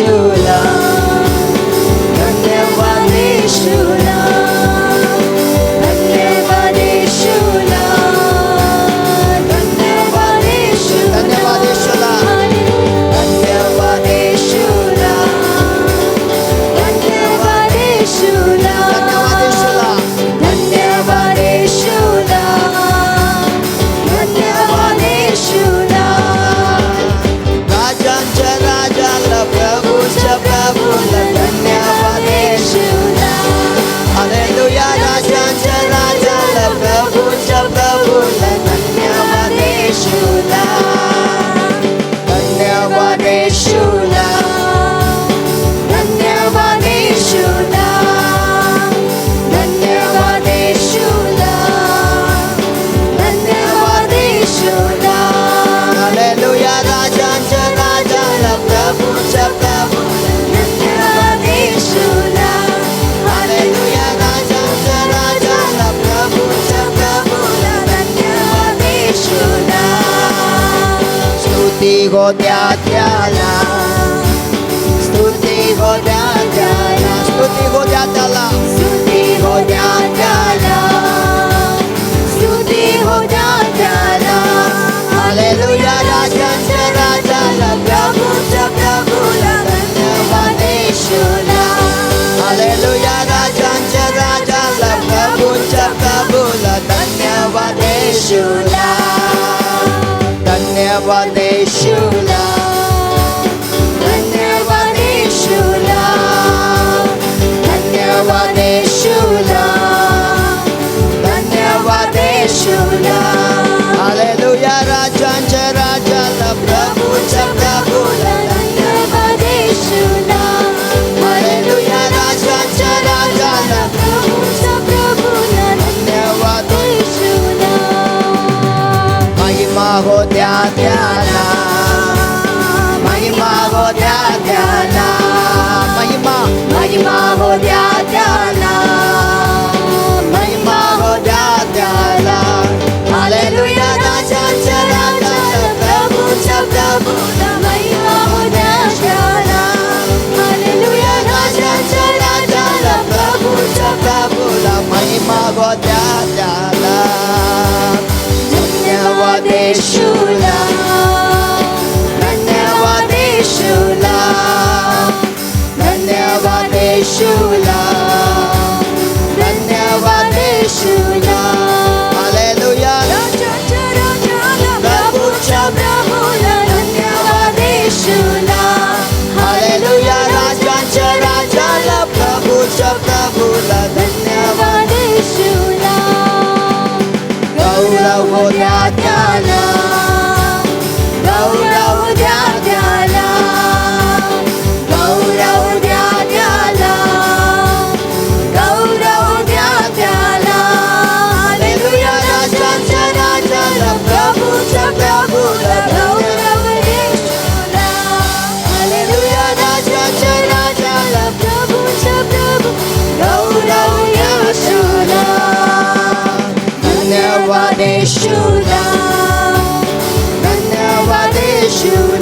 येशूला, धन्यवाद येशूला, धन्यवाद येशूला, धन्यवाद येशूला, धन्यवाद येशूला, धन्यवाद येशूला, धन्यवाद येशूला, धन्यवाद येशूला, धन्यवाद येशूला, धन्यवाद येशूला. राजांच्या राजाला प्रभूच्या प्रभूला धन्यवाद येशूला, हालेलुया. राजांच्या राजाला प्रभूच्या प्रभूला धन्यवाद येशूला, धन्यवाद येशूला, धन्यवाद येशूला, धन्यवाद येशूला, धन्यवाद येशूला. हालेलुया. राजांच्या राजाला प्रभूच्या प्रभूला धन्यवाद येशूला, हालेलुया. राजांच्या राजाला प्रभूच्या प्रभूला धन्यवाद येशूला. स्तुती होत्या त्याला, स्तुती होत्या त्याला, स्तुती होत्या त्याला, स्तुती होत्या त्याला, स्तुती होत्या त्याला. हालेलुया. राजांच्या राजाला प्रभूच्या प्रभूला धन्यवाद येशूला, हालेलुया. राजांच्या राजाला प्रभूच्या प्रभूला धन्यवाद येशूला, धन्यवाद येशूला, धन्यवाद येशूला, धन्यवाद येशूला, धन्यवाद येशूला. हालेलुया. राजांच्या राजाला प्रभूच्या प्रभूला धन्यवाद येशूला, हालेलुया. राजांच्या राजाला प्रभूच्या प्रभूला धन्यवाद येशूला. महिमा होत्या त्याला, महिमा होत्या त्याला, महिमा महिमा होत्या त्याला, महिमा होत्या त्याला. हालेलुया. राजांच्या राजाला प्रभूच्या प्रभूला महिमा होत्या त्याला. हालेलुया. राजांच्या राजाला प्रभूच्या प्रभूला महिमा होत्या त्याला. धन्यवाद येशूला, धन्यवाद येशूला, धन्यवाद येशूला, धन्यवाद येशूला. हालेलुया. राजांच्या राजाला प्रभूच्या प्रभूला धन्यवाद येशूला. हालेलुया. राजांच्या राजाला प्रभूच्या प्रभूला धन्यवाद येशूला. गौरव होत्या त्याला, गौरव द्या त्याला, गौरव द्या त्याला, गौरव द्या त्याला. हालेलुया. राजांच्या राजाला प्रभूच्या प्रभूला गौरव येशूला. हालेलुया. राजांच्या राजाला प्रभूच्या प्रभू गौरव येशूला. धन्यवाद येशूला, धन्यवाद येशूला.